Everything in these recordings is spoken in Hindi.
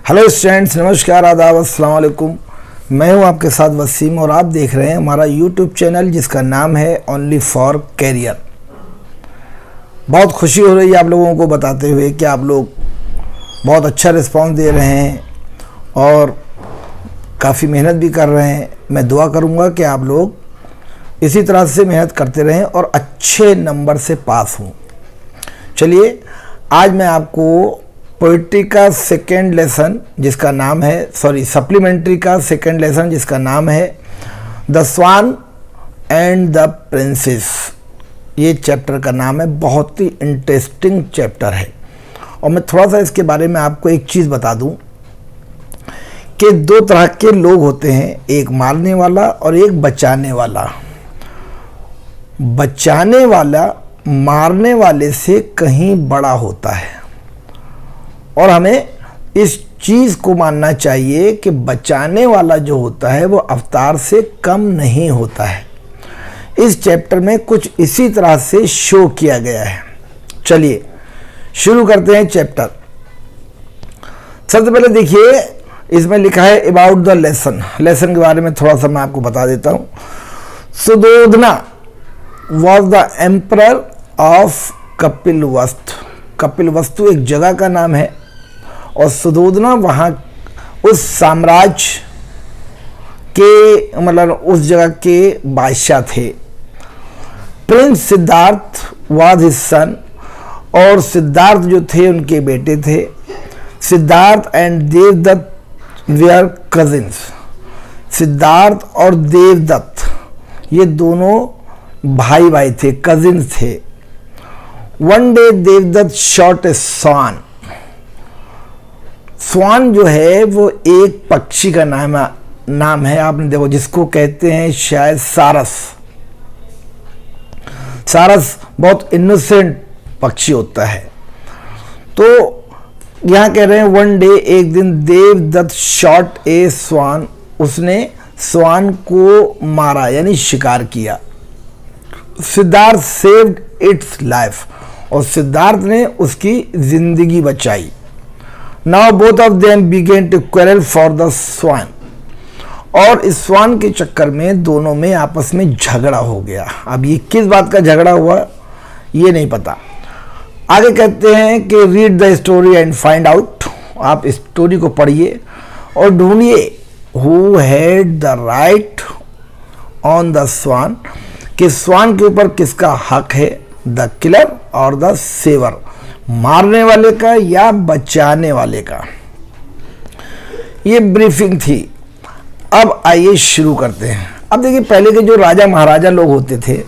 हेलो स्टूडेंट्स, नमस्कार, आदाब, अस्सलाम वालेकुम। मैं हूं आपके साथ वसीम और आप देख रहे हैं हमारा यूट्यूब चैनल जिसका नाम है ओनली फॉर कैरियर। बहुत खुशी हो रही है आप लोगों को बताते हुए कि आप लोग बहुत अच्छा रिस्पांस दे रहे हैं और काफ़ी मेहनत भी कर रहे हैं। मैं दुआ करूंगा कि आप लोग इसी तरह से मेहनत करते रहें और अच्छे नंबर से पास हों। चलिए, आज मैं आपको पोइट्री का सेकेंड लेसन जिसका नाम है सप्लीमेंट्री का सेकेंड लेसन जिसका नाम है the swan and the princess, ये चैप्टर का नाम है। बहुत ही इंटरेस्टिंग चैप्टर है और मैं थोड़ा सा इसके बारे में आपको एक चीज़ बता दूं कि दो तरह के लोग होते हैं, एक मारने वाला और एक बचाने वाला। बचाने वाला मारने वाले से कहीं बड़ा होता है और हमें इस चीज़ को मानना चाहिए कि बचाने वाला जो होता है वो अवतार से कम नहीं होता है। इस चैप्टर में कुछ इसी तरह से शो किया गया है। चलिए शुरू करते हैं चैप्टर। सबसे पहले देखिए, इसमें लिखा है अबाउट द लेसन। लेसन के बारे में थोड़ा सा मैं आपको बता देता हूँ। Suddhodana was the emperor of Kapilavastu. Kapilavastu एक जगह का नाम है और सुदोधना वहाँ उस साम्राज्य के मतलब उस जगह के बादशाह थे। Prince Siddhartha was his son, और सिद्धार्थ जो थे उनके बेटे थे। Siddhartha and Devadatta were cousins. Siddhartha और देवदत्त ये दोनों भाई भाई थे, कजिन्स थे। One day Devadatta shot a swan. Swan जो है वो एक पक्षी का नाम है, आपने देखो, जिसको कहते हैं शायद सारस। सारस बहुत इनोसेंट पक्षी होता है। तो यहां कह रहे हैं वन डे, एक दिन, देवदत्त शॉट ए स्वान, उसने स्वान को मारा यानी शिकार किया। सिद्धार्थ सेव्ड इट्स लाइफ, और सिद्धार्थ ने उसकी जिंदगी बचाई। Now both of them began to quarrel for the swan, और इस स्वान के चक्कर में दोनों में आपस में झगड़ा हो गया। अब ये किस बात का झगड़ा हुआ ये नहीं पता। आगे कहते हैं कि read the story and find out. आप स्टोरी को पढ़िए और ढूंढिए who had the right on the swan, कि स्वान के ऊपर किसका हक है, द किलर और द सेवर, मारने वाले का या बचाने वाले का। ये ब्रीफिंग थी। अब आइए शुरू करते हैं। अब देखिए, पहले के जो राजा महाराजा लोग होते थे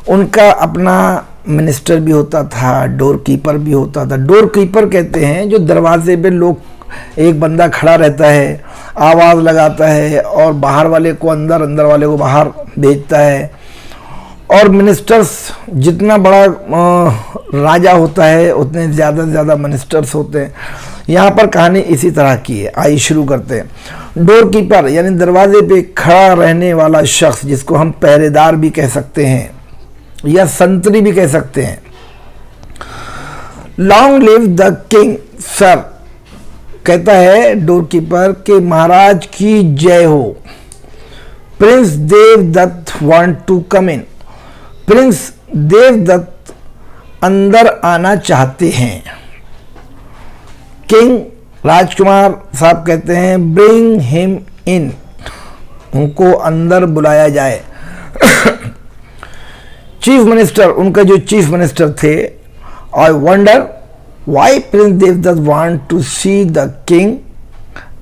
उनका अपना मिनिस्टर भी होता था, डोर कीपर भी होता था। डोर कीपर कहते हैं जो दरवाजे पे लोग, एक बंदा खड़ा रहता है, आवाज़ लगाता है और बाहर वाले को अंदर, अंदर वाले को बाहर भेजता है। और मिनिस्टर्स, जितना बड़ा राजा होता है उतने ज़्यादा से ज़्यादा मिनिस्टर्स होते हैं। यहाँ पर कहानी इसी तरह की है। आइए शुरू करते हैं। डोर कीपर यानी दरवाजे पे खड़ा रहने वाला शख्स, जिसको हम पहरेदार भी कह सकते हैं या संतरी भी कह सकते हैं। Long live the king sir, कहता है डोर कीपर के महाराज की जय हो। Prince Devadatta want to come in. Prince Devadatta अंदर आना चाहते हैं। किंग राजकुमार साहब कहते हैं ब्रिंग हिम इन, उनको अंदर बुलाया जाए। चीफ मिनिस्टर, उनका जो चीफ मिनिस्टर थे, I wonder why prince Devadatta want to see the king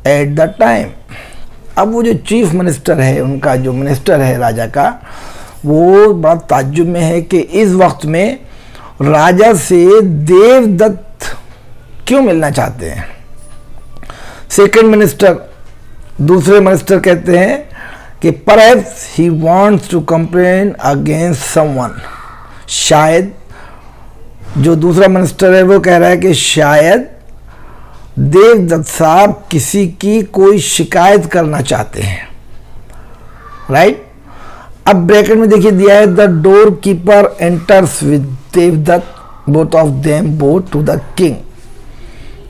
at the time. अब वो जो चीफ मिनिस्टर है, उनका जो मिनिस्टर है राजा का, वो बड़ा ताज्जुब में है कि इस वक्त में राजा से देवदत्त क्यों मिलना चाहते हैं। सेकंड मिनिस्टर, दूसरे मिनिस्टर कहते हैं कि perhaps he wants to complain against someone. शायद जो दूसरा मिनिस्टर है वो कह रहा है कि शायद देवदत्त साहब किसी की कोई शिकायत करना चाहते हैं। राइट। अब ब्रैकेट में देखिए दिया है the door keeper enters with Devadatta, both of them go to the king.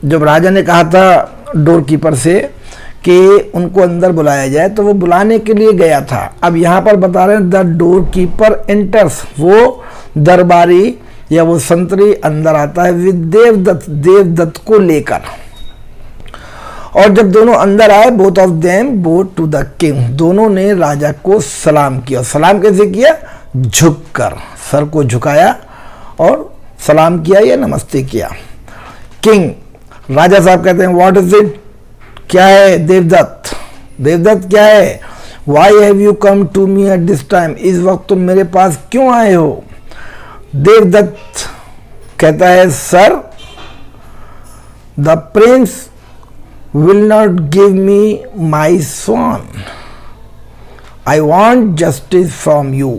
जब राजा ने कहा था डोर कीपर से कि उनको अंदर बुलाया जाए, तो वो बुलाने के लिए गया था। अब यहाँ पर बता रहे हैं द डोर कीपर एंटर्स, वो दरबारी या वो संतरी अंदर आता है विद देवदत्त, देवदत्त को लेकर। और जब दोनों अंदर आए, both of them both to the king, दोनों ने राजा को सलाम किया। सलाम कैसे किया? झुककर, सर को झुकाया और सलाम किया या नमस्ते किया। किंग, राजा साहब कहते हैं व्हाट इज इट, क्या है? देवदत्त, देवदत्त क्या है? Why have you come to me at this time, इस वक्त तुम मेरे पास क्यों आए हो? देवदत्त कहता है sir, the Prince will not give me my swan. I want justice from you.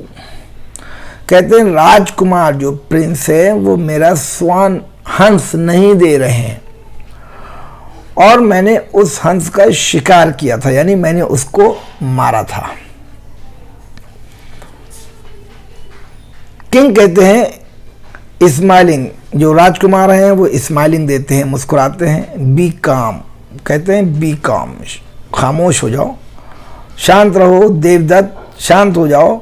कहते हैं राजकुमार जो प्रिंस है वो मेरा स्वान हंस नहीं दे रहे हैं, और मैंने उस हंस का शिकार किया था, यानी मैंने उसको मारा था। किंग कहते हैं स्माइलिंग, जो राजकुमार हैं वो स्माइलिंग देते हैं, मुस्कुराते हैं। बी काम, कहते हैं बी काम, खामोश हो जाओ, शांत रहो। देवदत्त, शांत हो जाओ।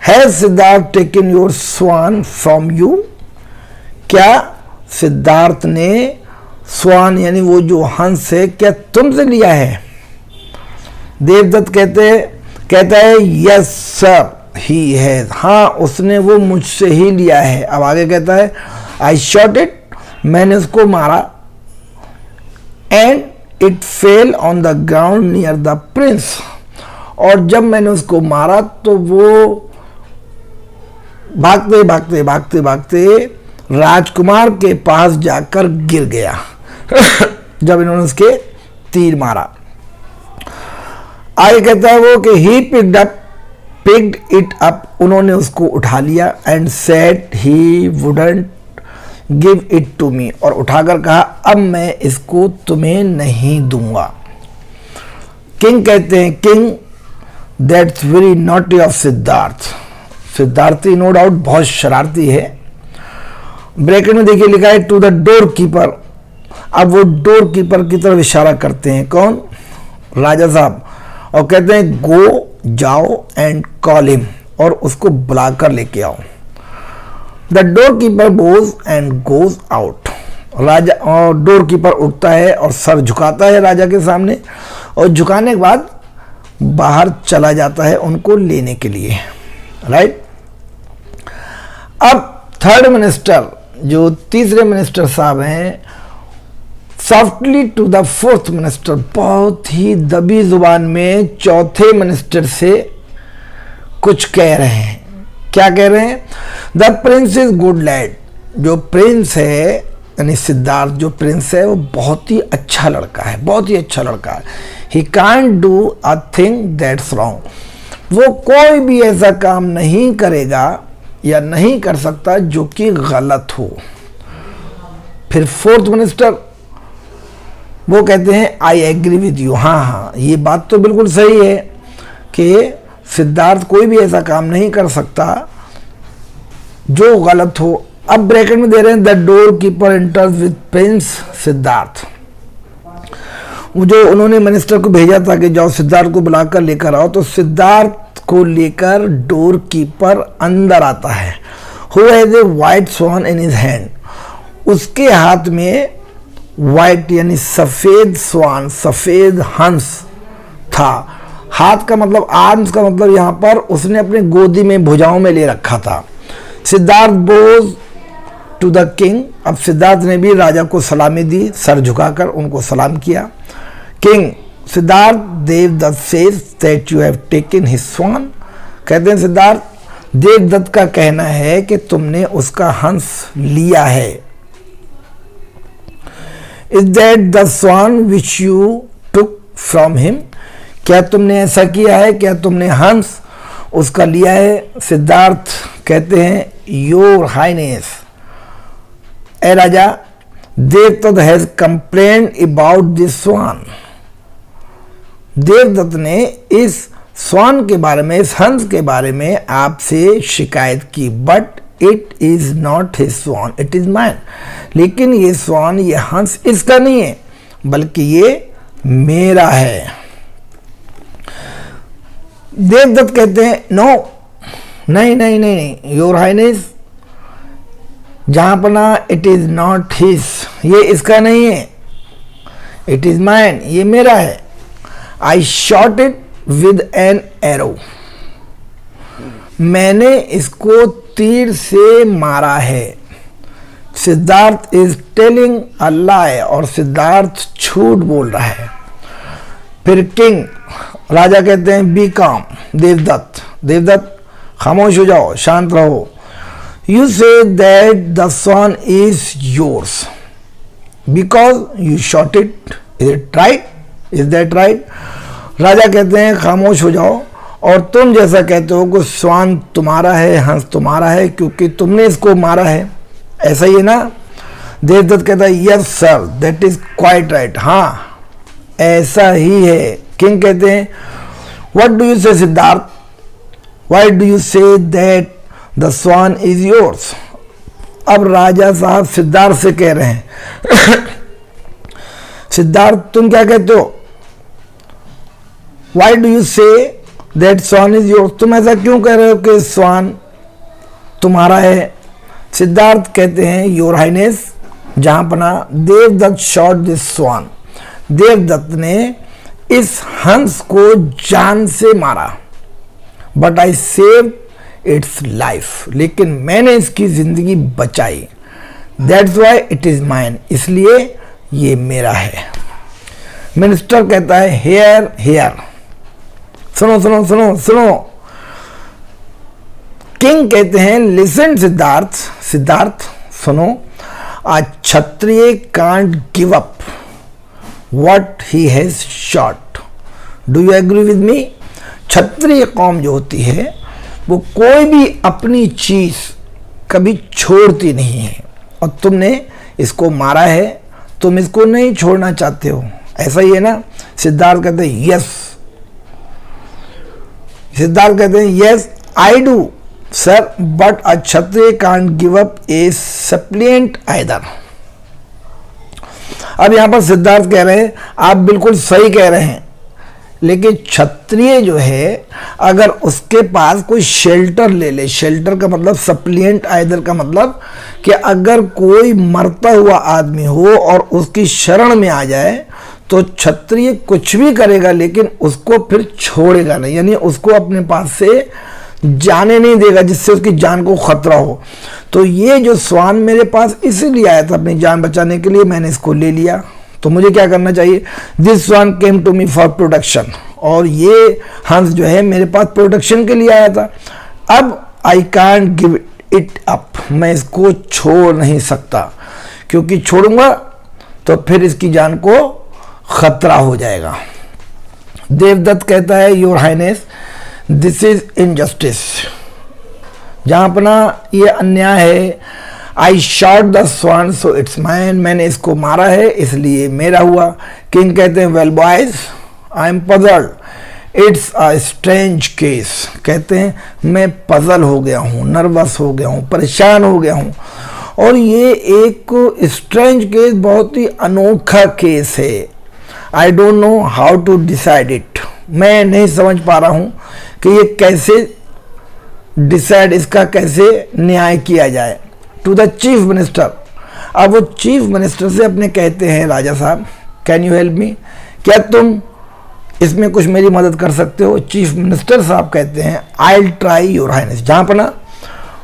Has Siddhartha taken your swan from you, क्या सिद्धार्थ ने स्वान यानी वो जो हंस है क्या तुमसे लिया है? देवदत्त कहता है यस सर ही हैज, हाँ उसने वो मुझसे ही लिया है। अब आगे कहता है आई शॉट इट, मैंने उसको मारा। And it fell on the ground near the Prince, और जब मैंने उसको मारा तो वो भागते भागते भागते भागते राजकुमार के पास जाकर गिर गया जब इन्होंने उसके तीर मारा। आगे कहता है वो कि ही पिक्ड इट अप, उन्होंने उसको उठा लिया। And said he wouldn't give it to me, और उठाकर कहा अब मैं इसको तुम्हें नहीं दूंगा। किंग कहते हैं king that's very naughty of Siddharth, Siddhartha no doubt बहुत शरारती है। ब्रैकेट में देखिए लिखा है टू द डोर कीपर, अब वो डोर कीपर की तरफ इशारा करते हैं, कौन? राजा साहब, और कहते हैं गो, जाओ एंड कॉल हिम, और उसको बुलाकर लेके आओ। The door keeper goes and goes out, राजा और डोर कीपर उठता है और सर झुकाता है राजा के सामने, और झुकाने के बाद बाहर चला जाता है उनको लेने के लिए। राइट। अब थर्ड मिनिस्टर, जो तीसरे मिनिस्टर साहब हैं, softly to the fourth minister, बहुत ही दबी जुबान में चौथे मिनिस्टर से कुछ कह रहे हैं। क्या कह रहे हैं? The prince is good lad, जो प्रिंस है यानी सिद्धार्थ जो प्रिंस है वो बहुत ही अच्छा लड़का है, बहुत ही अच्छा लड़का है। He can't do a thing that's wrong, वो कोई भी ऐसा काम नहीं करेगा या नहीं कर सकता जो कि गलत हो। फिर फोर्थ मिनिस्टर वो कहते हैं आई एग्री विद यू, हाँ ये बात तो बिल्कुल सही है कि सिद्धार्थ कोई भी ऐसा काम नहीं कर सकता जो गलत हो। अब ब्रैकेट में दे रहे हैं the door keeper enters with Prince Siddharth, जो उन्होंने मिनिस्टर को भेजा था कि जाओ सिद्धार्थ को बुलाकर लेकर आओ, तो सिद्धार्थ को लेकर डोर कीपर अंदर आता है। Who has a white swan in his hand, उसके हाथ में व्हाइट यानी सफेद स्वान, सफेद हंस था। हाथ का मतलब, आर्म्स का मतलब यहाँ पर उसने अपने गोदी में भुजाओं में ले रखा था। सिद्धार्थ बोज टू द किंग, अब सिद्धार्थ ने भी राजा को सलामी दी, सर झुकाकर उनको सलाम किया। King Siddharth Devdatt says that you have taken his swan, कहते हैं सिद्धार्थ देवदत्त का कहना है कि तुमने उसका हंस लिया है। Is that the swan which you took from him, क्या तुमने ऐसा किया है, क्या तुमने हंस उसका लिया है? सिद्धार्थ कहते हैं योर हाइनेस, ए राजा, Devdatt has complain about this swan, Devdutt ने इस स्वान के बारे में, इस हंस के बारे में आपसे शिकायत की, but it is not his swan, it is mine, लेकिन ये स्वान, ये हंस इसका नहीं है, बल्कि ये मेरा है। देवदत्त कहते हैं नो, नहीं नहीं नहीं नहीं, योर हाइनेस, जहांपना, इट इज नॉट हिज, ये इसका नहीं है, इट इज माइन, ये मेरा है। I shot it with an arrow, मैंने इसको तीर से मारा है। सिद्धार्थ इज टेलिंग अ लाई, और सिद्धार्थ झूठ बोल रहा है। फिर किंग, राजा कहते हैं बी काम, देवदत्त, देवदत्त खामोश हो जाओ, शांत रहो। You say that the swan is yours because you shot it, is it right, is that right? राजा कहते हैं खामोश हो जाओ, और तुम जैसा कहते हो कि स्वान तुम्हारा है, हंस तुम्हारा है, क्योंकि तुमने इसको मारा है, ऐसा ही है ना? देवदत्त कहता है yes sir, that is quite right, हाँ ऐसा ही है। किंग कहते हैं what do you say Siddhartha, why do you say that the swan is yours? अब राजा साहब सिद्धार्थ से कह रहे हैं सिद्धार्थ तुम क्या कहते हो, why do you say that swan is yours, तुम ऐसा क्यों कह रहे हो कि स्वान तुम्हारा है? सिद्धार्थ कहते हैं योर हाइनेस, जहांपना, Devadatta shot this swan, Devdutt ने इस हंस को जान से मारा, but I save its life, लेकिन मैंने इसकी जिंदगी बचाई, that's why it is mine, इसलिए ये मेरा है। मिनिस्टर कहता है हेयर हेयर, सुनो सुनो सुनो सुनो। किंग कहते हैं लिसन सिद्धार्थ, सिद्धार्थ सुनो, a Kshatriya can't give up what he has shot, do you agree with me? क्षत्रिय कौम जो होती है वो कोई भी अपनी चीज कभी छोड़ती नहीं है, और तुमने इसको मारा है, तुम इसको नहीं छोड़ना चाहते हो, ऐसा ही है ना? सिद्धार्थ कहते हैं यस, सिद्धार्थ कहते हैं yes I do sir, but a Kshatriya can't give up a suppliant either. अब यहां पर सिद्धार्थ कह रहे हैं आप बिल्कुल सही कह रहे हैं, लेकिन क्षत्रिय जो है अगर उसके पास कोई शेल्टर ले ले, शेल्टर का मतलब सप्लिएंट आइदर का मतलब कि अगर कोई मरता हुआ आदमी हो और उसकी शरण में आ जाए तो क्षत्रिय कुछ भी करेगा लेकिन उसको फिर छोड़ेगा नहीं, यानी उसको अपने पास से जाने नहीं देगा जिससे उसकी जान को खतरा हो। तो ये जो स्वान मेरे पास इसीलिए आया था अपनी जान बचाने के लिए, मैंने इसको ले लिया, तो मुझे क्या करना चाहिए? This swan came to me for protection, और ये हंस जो है मेरे पास प्रोटेक्शन के लिए आया था। अब I can't give it up, मैं इसको छोड़ नहीं सकता, क्योंकि छोड़ूंगा तो फिर इसकी जान को खतरा हो जाएगा। देवदत्त कहता है your highness this is injustice, जहां अपना ये अन्याय है। I shot the swan so it's mine, मैंने इसको मारा है इसलिए मेरा हुआ। किंग कहते हैं well boys I am puzzled, it's a strange case, कहते हैं मैं पजल हो गया हूँ, नर्वस हो गया हूँ, परेशान हो गया हूँ, और ये एक स्ट्रेंज केस, बहुत ही अनोखा केस है। I don't know how to decide it, मैं नहीं समझ पा रहा हूँ कि ये कैसे डिसाइड, इसका कैसे न्याय किया जाए। टू द चीफ मिनिस्टर, अब वो चीफ मिनिस्टर से अपने कहते हैं राजा साहब कैन यू हेल्प मी, क्या तुम इसमें कुछ मेरी मदद कर सकते हो? चीफ मिनिस्टर साहब कहते हैं I will try your highness, जहां पर ना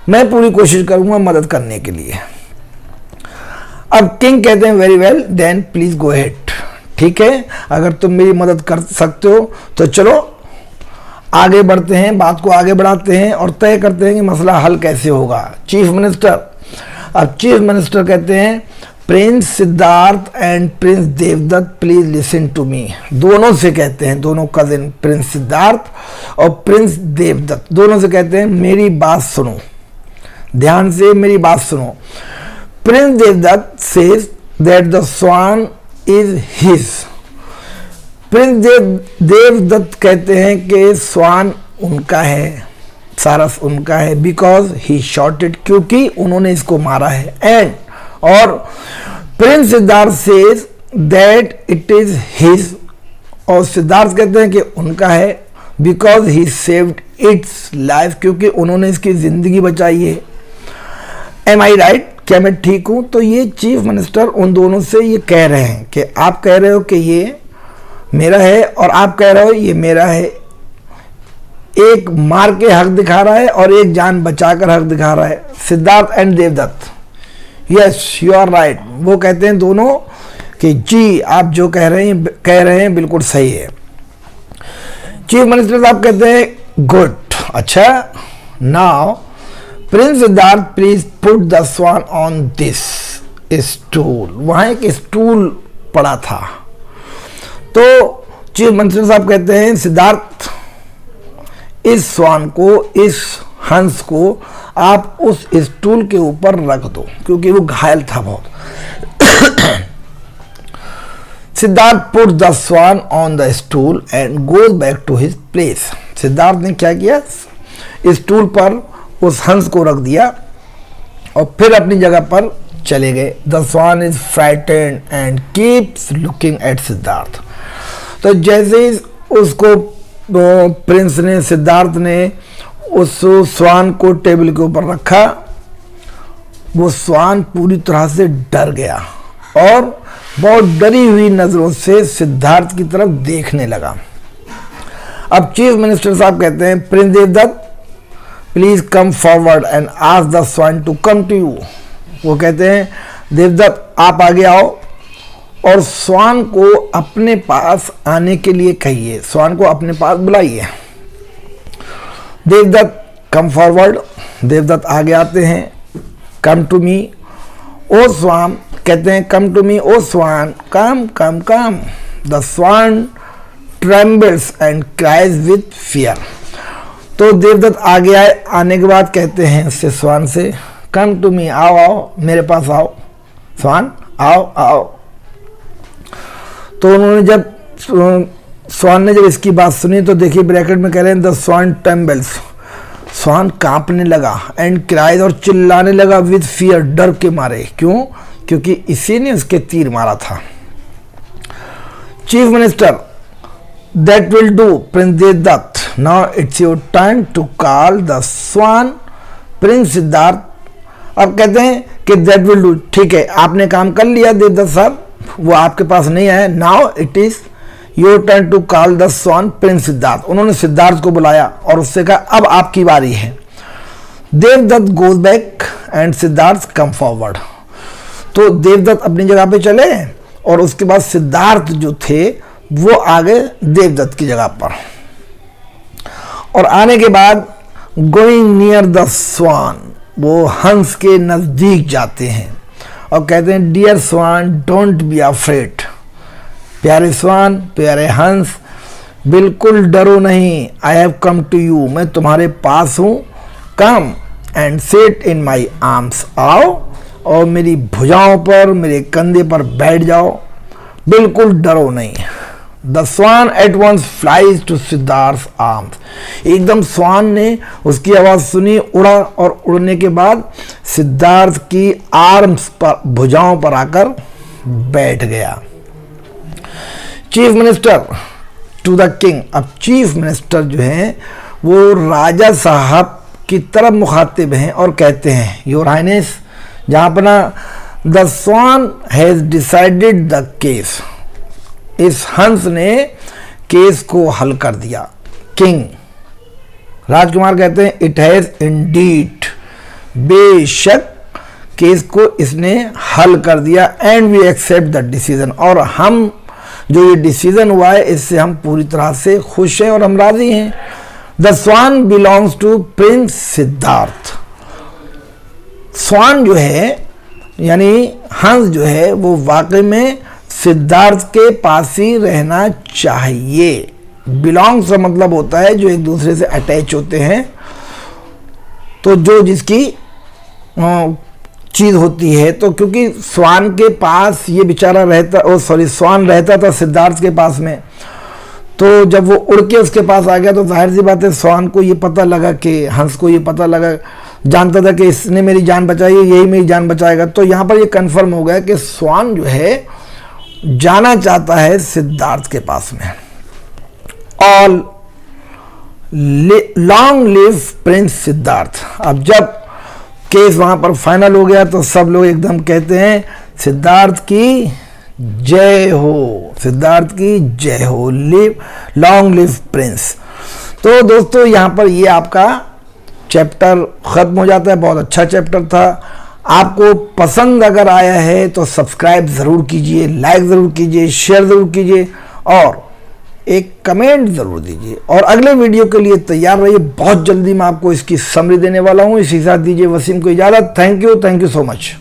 मैं पूरी कोशिश करूंगा मदद करने के लिए। अब किंग कहते हैं very well then please go head, ठीक है अगर तुम मेरी मदद कर सकते हो तो चलो आगे बढ़ते हैं, बात को आगे बढ़ाते हैं और तय करते हैं कि मसला हल कैसे होगा। चीफ मिनिस्टर, अब चीफ मिनिस्टर कहते हैं prince Siddhartha and prince Devadatta please listen to me, दोनों से कहते हैं, दोनों कजिन प्रिंस सिद्धार्थ और प्रिंस देवदत्त दोनों से कहते हैं मेरी बात सुनो, ध्यान से मेरी बात सुनो। Prince Devadatta says that the swan is his, prince Devadatta कहते हैं कि स्वान उनका है, सारस उनका है, बिकॉज ही शॉट इट, क्योंकि उन्होंने इसको मारा है। एंड और Prince Siddharth says that it is his और सिद्धार्थ कहते हैं कि उनका है, because he saved it's life, क्योंकि उन्होंने इसकी जिंदगी बचाई है। एम आई राइट, क्या मैं ठीक हूं? तो ये चीफ मिनिस्टर उन दोनों से ये कह रहे हैं कि आप कह रहे हो कि ये मेरा है और आप कह रहे हो ये मेरा है। एक मार के हक दिखा रहा है और एक जान बचाकर हक दिखा रहा है, Siddhartha and Devadatta. Yes you are right, वो कहते हैं दोनों कि जी आप जो कह रहे हैं बिल्कुल सही है। चीफ मिनिस्टर साहब कहते हैं गुड, अच्छा now prince Siddhartha please put the swan on this stool. वहां एक स्टूल पड़ा था, तो चीफ मिनिस्टर साहब कहते हैं सिद्धार्थ इस स्वान को, इस हंस को आप उस स्टूल के ऊपर रख दो, क्योंकि वो घायल था बहुत। Siddhartha put the swan on the stool and goes back to his place. Siddhartha ने क्या किया, स्टूल पर उस हंस को रख दिया और फिर अपनी जगह पर चले गए। The swan is frightened and keeps looking at Siddhartha. तो जैसे ही उसको प्रिंस ने, सिद्धार्थ ने उस स्वान को टेबल के ऊपर रखा, वो स्वान पूरी तरह से डर गया और बहुत डरी हुई नजरों से सिद्धार्थ की तरफ देखने लगा। अब चीफ मिनिस्टर साहब कहते हैं prince Devadatta please come forward and ask the swan to come to you. वो कहते हैं देवदत्त आप आगे आओ और स्वान को अपने पास आने के लिए कहिए, स्वान को अपने पास बुलाइए। देवदत्त कम फॉरवर्ड, देवदत्त आगे आते हैं। Come to me O swan, कहते हैं come to me O swan, come come come. The swan trembles and cries with fear. तो देवदत्त आगे आए, आने के बाद कहते हैं उससे, स्वान से कम टू मी, आओ आओ मेरे पास आओ, स्वान आओ आओ। तो उन्होंने जब स्वान ने जब इसकी बात सुनी तो देखिए ब्रैकेट में कह रहे हैं द स्वान ट्रेम्बल्स, स्वान कांपने लगा, एंड क्राइज और चिल्लाने लगा विद फियर, डर के मारे। क्यों? क्योंकि इसी ने उसके तीर मारा था। Chief minister that will do prince Devadatta, now it's your turn to call the swan. Prince Siddhartha अब कहते हैं कि दैट विल डू, ठीक है आपने काम कर लिया देवदत्त साहब, वो आपके पास नहीं आया। Now it is your turn to call the swan prince Siddhartha. उन्होंने सिद्धार्थ को बुलाया और उससे कहा अब आपकी बारी है। Devadatta goes back and Siddhartha come forward. तो देवदत्त अपनी जगह पे चले और उसके बाद सिद्धार्थ जो थे वो आ गए देवदत्त की जगह पर, और आने के बाद गोइंग नियर द स्वान, वो हंस के नजदीक जाते हैं और कहते हैं dear swan don't be afraid. प्यारे स्वान, प्यारे हंस, बिल्कुल डरो नहीं। I have come to you, मैं तुम्हारे पास हूँ। Come and sit in my arms, आओ और मेरी भुजाओं पर, मेरे कंधे पर बैठ जाओ, बिल्कुल डरो नहीं। The swan at once flies to Siddhartha arms. एकदम स्वान ने उसकी आवाज सुनी, उड़ा और उड़ने के बाद सिद्धार्थ की आर्म्स पर, भुजाओं पर आकर बैठ गया। Chief minister to the king. अब चीफ मिनिस्टर जो हैं वो राजा साहब की तरफ मुखातिब हैं और कहते हैं योर हाइनेस, जहां पर ना the swan has decided the case, इस हंस ने केस को हल कर दिया। किंग राजकुमार कहते हैं इट हैज इंडीड, बेशक केस को इसने हल कर दिया। And we accept the decision, और हम जो ये डिसीजन हुआ है इससे हम पूरी तरह से खुश हैं और हम राजी हैं। The swan belongs to prince Siddhartha. Swan जो है यानी हंस जो है वो वाकई में सिद्धार्थ के पास ही रहना चाहिए। बिलोंग्स का मतलब होता है जो एक दूसरे से अटैच होते हैं, तो जो जिसकी चीज होती है। तो क्योंकि स्वान के पास ये बेचारा रहता, स्वान रहता था सिद्धार्थ के पास में, तो जब वो उड़ के उसके पास आ गया तो जाहिर सी बात है स्वान को ये पता लगा कि, हंस को ये पता लगा, जानता था कि इसने मेरी जान बचाई है, यही मेरी जान बचाएगा। तो यहाँ पर ये कंफर्म हो गया कि स्वान जो है जाना चाहता है सिद्धार्थ के पास में। All long live Prince Siddhartha. अब जब केस वहां पर फाइनल हो गया तो सब लोग एकदम कहते हैं सिद्धार्थ की जय हो, सिद्धार्थ की जय हो, लिव लॉन्ग लिव प्रिंस। तो दोस्तों यहां पर ये आपका चैप्टर खत्म हो जाता है। बहुत अच्छा चैप्टर था। आपको पसंद अगर आया है तो सब्सक्राइब जरूर कीजिए, लाइक जरूर कीजिए, शेयर जरूर कीजिए और एक कमेंट जरूर दीजिए। और अगले वीडियो के लिए तैयार रहिए। बहुत जल्दी मैं आपको इसकी समरी देने वाला हूं। इसी के साथ दीजिए वसीम को इजाजत। Thank you so much.